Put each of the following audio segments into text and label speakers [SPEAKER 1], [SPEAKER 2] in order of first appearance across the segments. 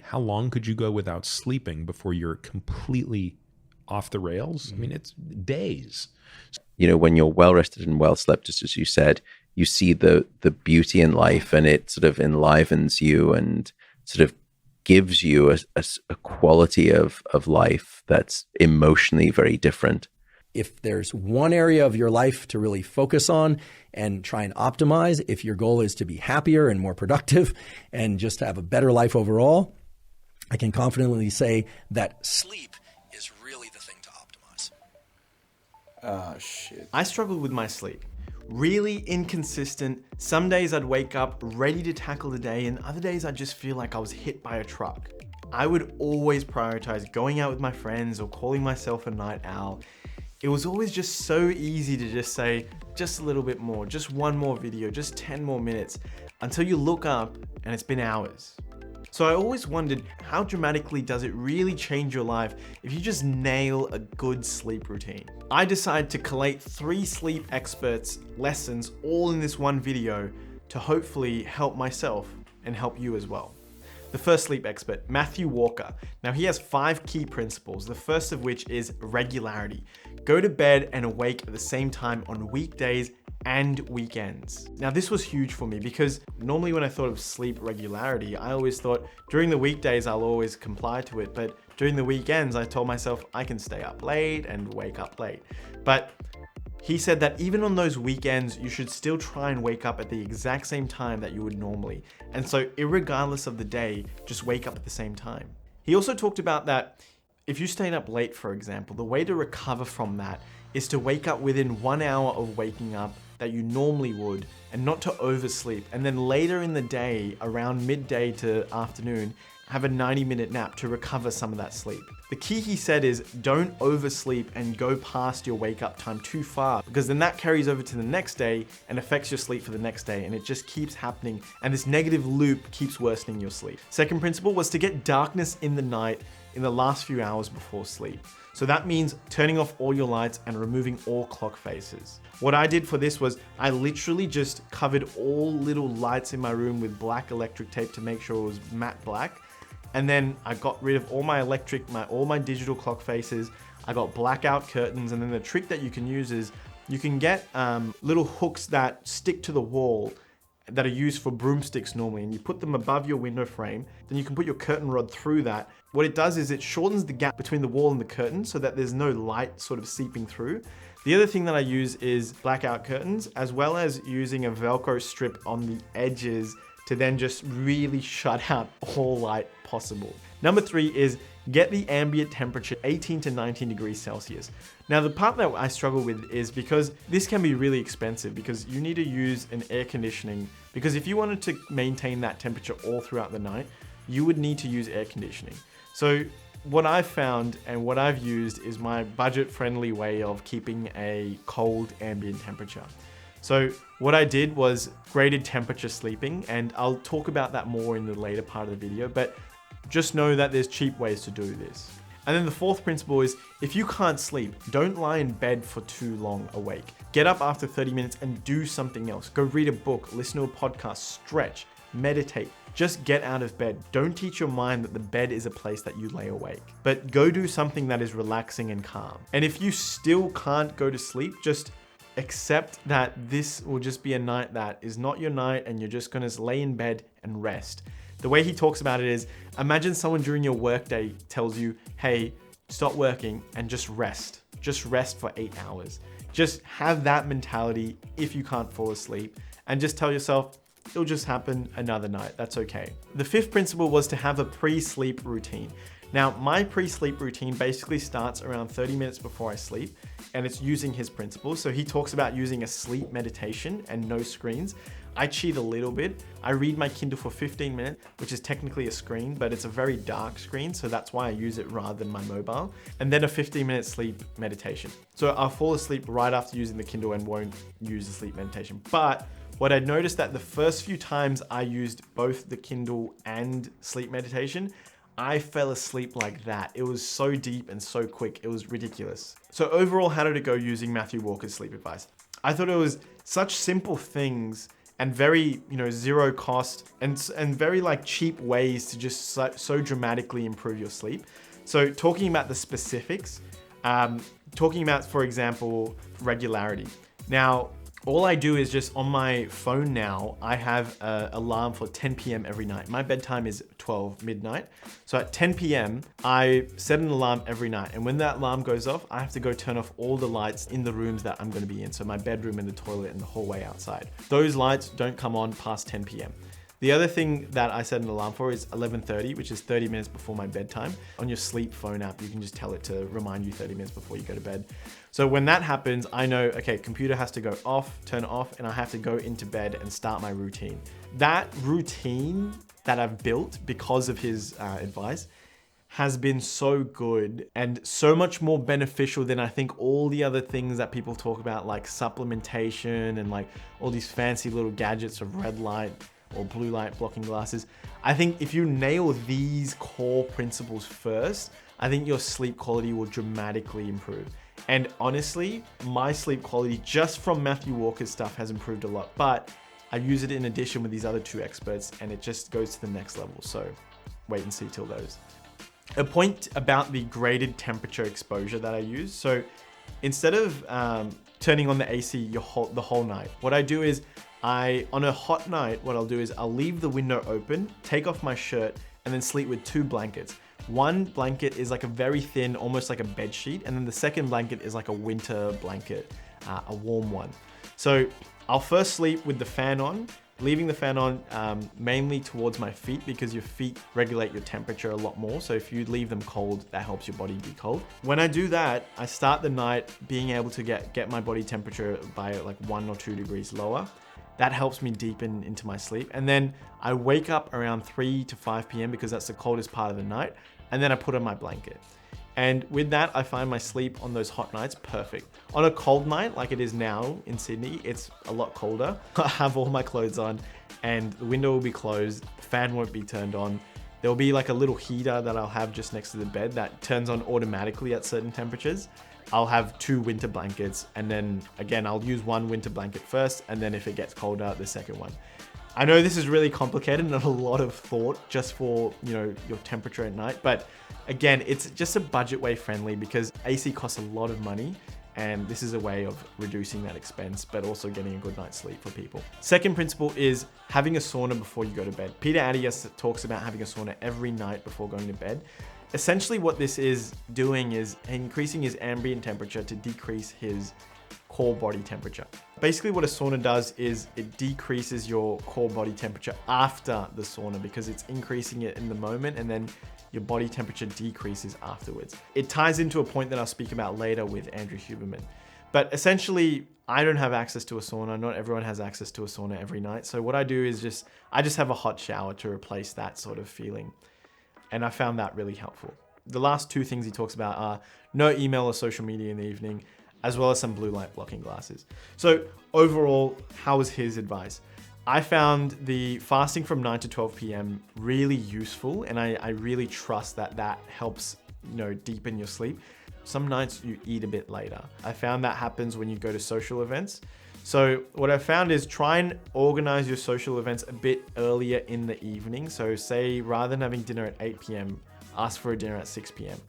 [SPEAKER 1] how long could you go without sleeping before you're completely off the rails? I mean, it's days.
[SPEAKER 2] You know, when you're well rested and well slept, just as you said, you see the beauty in life, and it sort of enlivens you and sort of gives you a quality of life that's emotionally very different.
[SPEAKER 3] If there's one area of your life to really focus on and try and optimize, if your goal is to be happier and more productive and just to have a better life overall, I can confidently say that sleep is really the thing to optimize.
[SPEAKER 4] Oh, shit.
[SPEAKER 5] I struggled with my sleep. Really inconsistent. Some days I'd wake up ready to tackle the day, and other days I'd just feel like I was hit by a truck. I would always prioritize going out with my friends or calling myself a night owl. It was always just so easy to just say, just a little bit more, just one more video, just 10 more minutes, until you look up and it's been hours. So I always wondered, how dramatically does it really change your life if you just nail a good sleep routine? I decided to collate 3 sleep experts' lessons all in this one video to hopefully help myself and help you as well. The first sleep expert, Matthew Walker. Now he has 5 key principles, the first of which is regularity. Go to bed and awake at the same time on weekdays and weekends. Now this was huge for me because normally when I thought of sleep regularity, I always thought during the weekdays I'll always comply to it, but during the weekends I told myself I can stay up late and wake up late. But he said that even on those weekends, you should still try and wake up at the exact same time that you would normally. And so irregardless of the day, just wake up at the same time. He also talked about that if you stayed up late, for example, the way to recover from that is to wake up within 1 hour of waking up that you normally would, and not to oversleep. And then later in the day, around midday to afternoon, have a 90-minute nap to recover some of that sleep. The key, he said, is don't oversleep and go past your wake up time too far, because then that carries over to the next day and affects your sleep for the next day, and it just keeps happening, and this negative loop keeps worsening your sleep. Second principle was to get darkness in the night in the last few hours before sleep. So that means turning off all your lights and removing all clock faces. What I did for this was I literally just covered all little lights in my room with black electric tape to make sure it was matte black. And then I got rid of all my all my digital clock faces. I got blackout curtains. And then the trick that you can use is you can get little hooks that stick to the wall that are used for broomsticks normally, and you put them above your window frame. Then you can put your curtain rod through that. What it does is it shortens the gap between the wall and the curtain so that there's no light sort of seeping through. The other thing that I use is blackout curtains, as well as using a Velcro strip on the edges to then just really shut out all light possible. Number 3 is get the ambient temperature 18 to 19 degrees Celsius. Now the part that I struggle with is because this can be really expensive because you need to use an air conditioning, because if you wanted to maintain that temperature all throughout the night, you would need to use air conditioning. So what I've found and what I've used is my budget-friendly way of keeping a cold ambient temperature. So what I did was graded temperature sleeping, and I'll talk about that more in the later part of the video, but just know that there's cheap ways to do this. And then the fourth principle is if you can't sleep, don't lie in bed for too long awake. Get up after 30 minutes and do something else. Go read a book, listen to a podcast, stretch, meditate. Just get out of bed. Don't teach your mind that the bed is a place that you lay awake, but go do something that is relaxing and calm. And if you still can't go to sleep, just accept that this will just be a night that is not your night and you're just gonna lay in bed and rest. The way he talks about it is, imagine someone during your workday tells you, hey, stop working and just rest. Just rest for 8 hours. Just have that mentality if you can't fall asleep, and just tell yourself, it'll just happen another night, that's okay. The fifth principle was to have a pre-sleep routine. Now, my pre-sleep routine basically starts around 30 minutes before I sleep, and it's using his principles. So he talks about using a sleep meditation and no screens. I cheat a little bit. I read my Kindle for 15 minutes, which is technically a screen, but it's a very dark screen, so that's why I use it rather than my mobile. And then a 15-minute sleep meditation. So I'll fall asleep right after using the Kindle and won't use the sleep meditation. But what I noticed that the first few times I used both the Kindle and sleep meditation, I fell asleep like that. It was so deep and so quick, it was ridiculous. So overall, how did it go using Matthew Walker's sleep advice? I thought it was such simple things, and very, zero cost and very like cheap ways to just so dramatically improve your sleep. So talking about the specifics, talking about, for example, regularity. Now, all I do is just on my phone now, I have an alarm for 10 p.m. every night. My bedtime is 12 midnight. So at 10 p.m., I set an alarm every night. And when that alarm goes off, I have to go turn off all the lights in the rooms that I'm going to be in. So my bedroom and the toilet and the hallway outside. Those lights don't come on past 10 p.m. The other thing that I set an alarm for is 11:30, which is 30 minutes before my bedtime. On your sleep phone app, you can just tell it to remind you 30 minutes before you go to bed. So when that happens, I know, okay, computer has to go off, turn off, and I have to go into bed and start my routine. That routine that I've built because of his advice has been so good and so much more beneficial than I think all the other things that people talk about, like supplementation and like all these fancy little gadgets of red light or blue light blocking glasses. I think if you nail these core principles first, I think your sleep quality will dramatically improve. And honestly, my sleep quality just from Matthew Walker's stuff has improved a lot, but I use it in addition with these other two experts and it just goes to the next level. So wait and see till those. A point about the graded temperature exposure that I use. So instead of turning on the AC the whole night, what I do is on a hot night, what I'll do is I'll leave the window open, take off my shirt, and then sleep with two blankets. One blanket is like a very thin, almost like a bed sheet, and then the second blanket is like a winter blanket, a warm one. So I'll first sleep with the fan on, leaving the fan on mainly towards my feet because your feet regulate your temperature a lot more. So if you leave them cold, that helps your body be cold. When I do that, I start the night being able to get my body temperature by like 1 or 2 degrees lower. That helps me deepen into my sleep. And then I wake up around 3 to 5 p.m. because that's the coldest part of the night. And then I put on my blanket. And with that, I find my sleep on those hot nights perfect. On a cold night, like it is now in Sydney, it's a lot colder. I have all my clothes on and the window will be closed. The fan won't be turned on. There'll be like a little heater that I'll have just next to the bed that turns on automatically at certain temperatures. I'll have 2 winter blankets and then again, I'll use 1 winter blanket first and then if it gets colder, the second one. I know this is really complicated and a lot of thought just for, your temperature at night, but again, it's just a budget way friendly because AC costs a lot of money and this is a way of reducing that expense, but also getting a good night's sleep for people. Second principle is having a sauna before you go to bed. Peter Attias talks about having a sauna every night before going to bed. Essentially what this is doing is increasing his ambient temperature to decrease his core body temperature. Basically what a sauna does is it decreases your core body temperature after the sauna because it's increasing it in the moment and then your body temperature decreases afterwards. It ties into a point that I'll speak about later with Andrew Huberman. But essentially, I don't have access to a sauna. Not everyone has access to a sauna every night. So what I do is I just have a hot shower to replace that sort of feeling. And I found that really helpful. The last 2 things he talks about are no email or social media in the evening, as well as some blue light blocking glasses. So overall, how was his advice? I found the fasting from 9 to 12 p.m. really useful, and I really trust that helps, deepen your sleep. Some nights you eat a bit later. I found that happens when you go to social events. So what I found is try and organize your social events a bit earlier in the evening. So say rather than having dinner at 8 p.m., ask for a dinner at 6 p.m.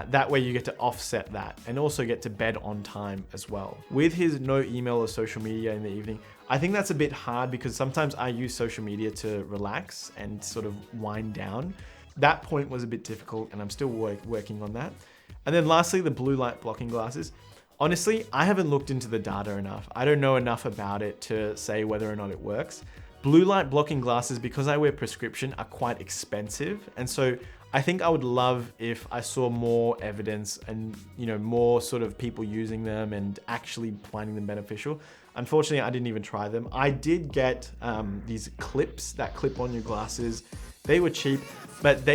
[SPEAKER 5] That way you get to offset that and also get to bed on time as well. With his no email or social media in the evening, I think that's a bit hard because sometimes I use social media to relax and sort of wind down. That point was a bit difficult and I'm still working on that. And then lastly, the blue light blocking glasses. Honestly, I haven't looked into the data enough. I don't know enough about it to say whether or not it works. Blue light blocking glasses, because I wear prescription, are quite expensive. And so I think I would love if I saw more evidence and, more sort of people using them and actually finding them beneficial. Unfortunately, I didn't even try them. I did get these clips that clip on your glasses. They were cheap, but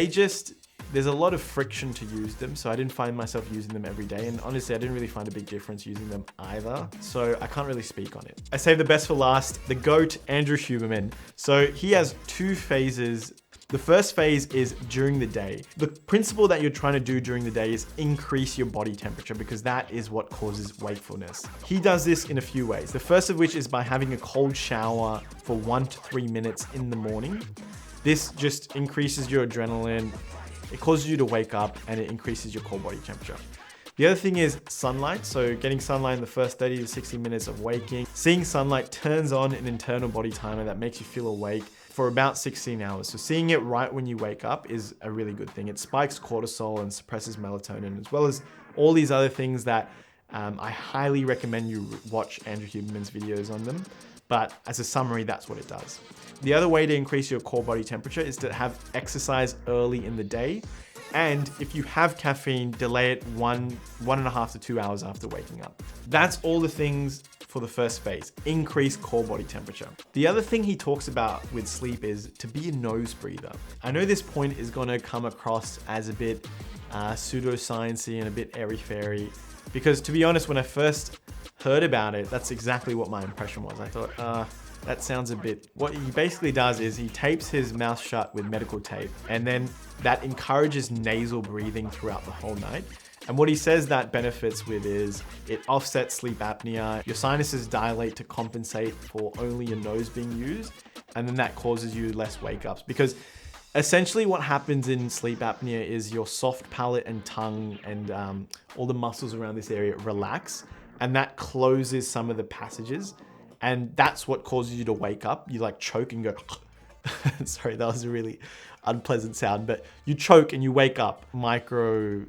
[SPEAKER 5] there's a lot of friction to use them, so I didn't find myself using them every day. And honestly, I didn't really find a big difference using them either. So I can't really speak on it. I saved the best for last, the GOAT, Andrew Huberman. So he has 2 phases The first phase is during the day. The principle that you're trying to do during the day is increase your body temperature because that is what causes wakefulness. He does this in a few ways. The first of which is by having a cold shower for 1 to 3 minutes in the morning. This just increases your adrenaline, it causes you to wake up, and it increases your core body temperature. The other thing is sunlight. So getting sunlight in the first 30 to 60 minutes of waking. Seeing sunlight turns on an internal body timer that makes you feel awake for about 16 hours. So seeing it right when you wake up is a really good thing. It spikes cortisol and suppresses melatonin, as well as all these other things that I highly recommend you watch Andrew Huberman's videos on them. But as a summary, that's what it does. The other way to increase your core body temperature is to have exercise early in the day. And if you have caffeine, delay it 1.5 to 2 hours after waking up. That's all the things for the first phase, increase core body temperature. The other thing he talks about with sleep is to be a nose breather. I know this point is gonna come across as a bit pseudoscience-y and a bit airy-fairy, because to be honest, when I first heard about it, that's exactly what my impression was. I thought, that sounds a bit... What he basically does is he tapes his mouth shut with medical tape, and then that encourages nasal breathing throughout the whole night. And what he says that benefits with is it offsets sleep apnea. Your sinuses dilate to compensate for only your nose being used. And then that causes you less wake ups, because essentially what happens in sleep apnea is your soft palate and tongue and all the muscles around this area relax, and that closes some of the passages. And that's what causes you to wake up. You like choke and go, sorry, that was a really unpleasant sound, but you choke and you wake up, micro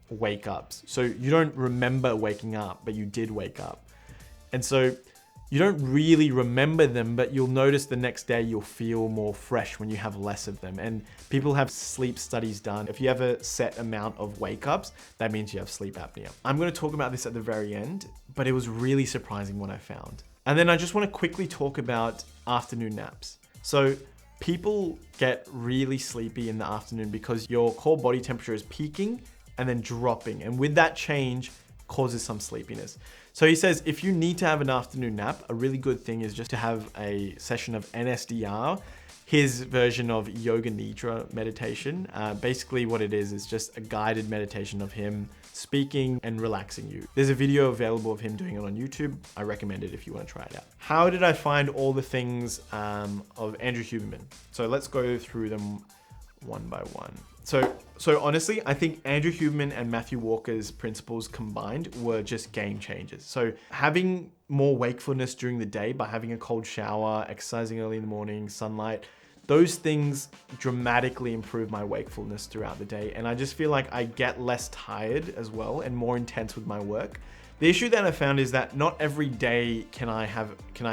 [SPEAKER 5] wake ups. So you don't remember waking up, but you did wake up. And so you don't really remember them, but you'll notice the next day you'll feel more fresh when you have less of them. And people have sleep studies done. If you have a set amount of wake ups, that means you have sleep apnea. I'm going to talk about this at the very end, but it was really surprising what I found. And then I just want to quickly talk about afternoon naps. So people get really sleepy in the afternoon because your core body temperature is peaking and then dropping. And with that change causes some sleepiness. So he says, if you need to have an afternoon nap, a really good thing is just to have a session of NSDR, his version of Yoga Nidra meditation. Basically what it is just a guided meditation of him speaking and relaxing you. There's a video available of him doing it on YouTube. I recommend it if you want to try it out. How did I find all the things of Andrew Huberman? So let's go through them one by one. So honestly, I think Andrew Huberman and Matthew Walker's principles combined were just game changers. So having more wakefulness during the day by having a cold shower, exercising early in the morning, sunlight, those things dramatically improve my wakefulness throughout the day. And I just feel like I get less tired as well and more intense with my work. The issue that I found is that not every day can I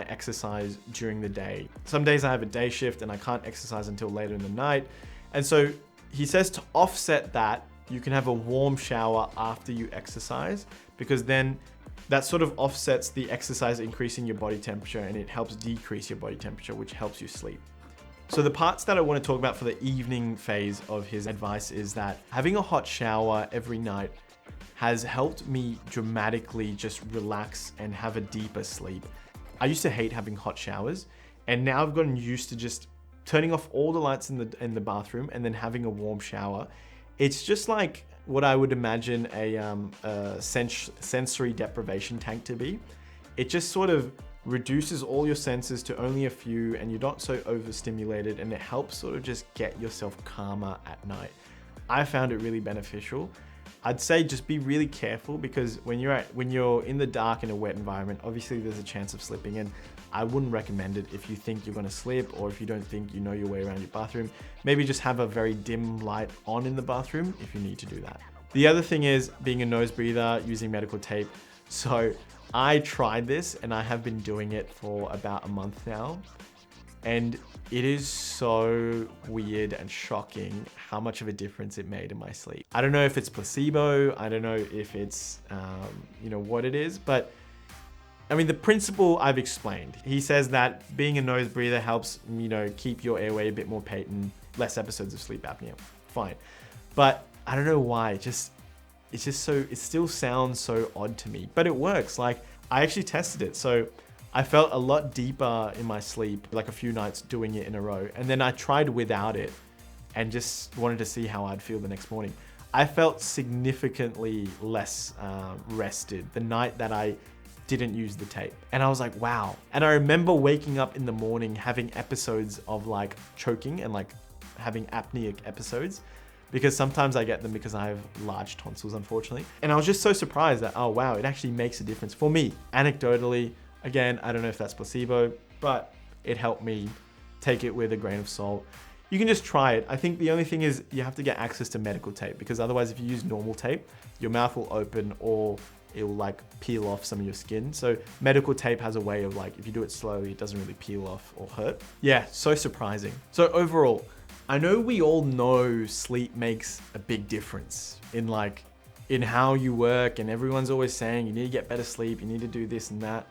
[SPEAKER 5] exercise during the day. Some days I have a day shift and I can't exercise until later in the night. And so he says to offset that, you can have a warm shower after you exercise, because then that sort of offsets the exercise increasing your body temperature, and it helps decrease your body temperature, which helps you sleep. So the parts that I want to talk about for the evening phase of his advice is that having a hot shower every night has helped me dramatically just relax and have a deeper sleep. I used to hate having hot showers, and now I've gotten used to just turning off all the lights in the bathroom and then having a warm shower. It's just like what I would imagine a sensory deprivation tank to be. It just sort of reduces all your senses to only a few, and you're not so overstimulated, and it helps sort of just get yourself calmer at night. I found it really beneficial. I'd say just be really careful, because when you're in the dark in a wet environment, obviously there's a chance of slipping, and I wouldn't recommend it if you think you're going to slip, or if you don't think you know your way around your bathroom. Maybe just have a very dim light on in the bathroom if you need to do that. The other thing is being a nose breather using medical tape. So I tried this and I have been doing it for about a month now. And it is so weird and shocking how much of a difference it made in my sleep. I don't know if it's placebo. I don't know if it's, what it is, but I mean, the principle I've explained. He says that being a nose breather helps, keep your airway a bit more patent, less episodes of sleep apnea. Fine. But I don't know why. It still sounds so odd to me, but it works. Like, I actually tested it. So I felt a lot deeper in my sleep, like a few nights doing it in a row. And then I tried without it and just wanted to see how I'd feel the next morning. I felt significantly less rested the night that I didn't use the tape. And I was like, wow. And I remember waking up in the morning having episodes of like choking and like having apneic episodes, because sometimes I get them because I have large tonsils, unfortunately. And I was just so surprised that, oh wow, it actually makes a difference for me. Anecdotally, again, I don't know if that's placebo, but it helped me. Take it with a grain of salt. You can just try it. I think the only thing is you have to get access to medical tape, because otherwise if you use normal tape, your mouth will open or it will like peel off some of your skin. So medical tape has a way of like, if you do it slowly, it doesn't really peel off or hurt. Yeah, so surprising. So overall, I know we all know sleep makes a big difference in how you work, and everyone's always saying you need to get better sleep, you need to do this and that.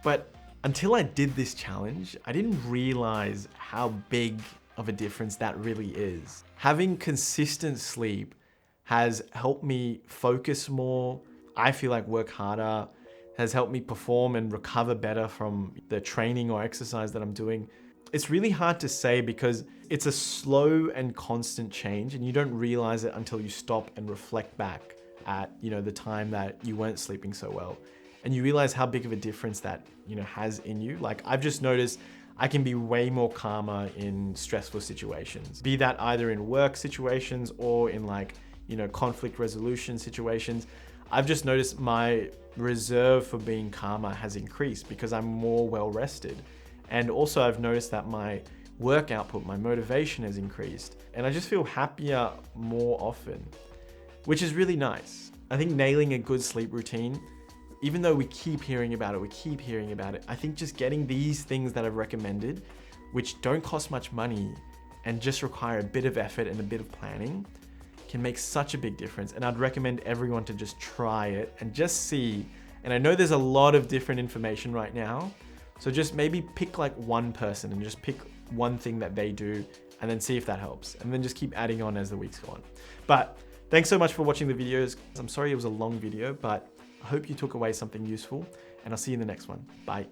[SPEAKER 5] But until I did this challenge, I didn't realize how big of a difference that really is. Having consistent sleep has helped me focus more. I feel like work harder, has helped me perform and recover better from the training or exercise that I'm doing. It's really hard to say because it's a slow and constant change, and you don't realize it until you stop and reflect back at, the time that you weren't sleeping so well. And you realize how big of a difference that, has in you. Like, I've just noticed I can be way more calmer in stressful situations, be that either in work situations or in conflict resolution situations. I've just noticed my reserve for being calmer has increased because I'm more well rested. And also I've noticed that my work output, my motivation has increased, and I just feel happier more often, which is really nice. I think nailing a good sleep routine, even though we keep hearing about it, I think just getting these things that I've recommended, which don't cost much money and just require a bit of effort and a bit of planning, can make such a big difference. And I'd recommend everyone to just try it and just see. And I know there's a lot of different information right now, so just maybe pick like one person and just pick one thing that they do and then see if that helps. And then just keep adding on as the weeks go on. But thanks so much for watching the videos. I'm sorry it was a long video, but I hope you took away something useful, and I'll see you in the next one. Bye.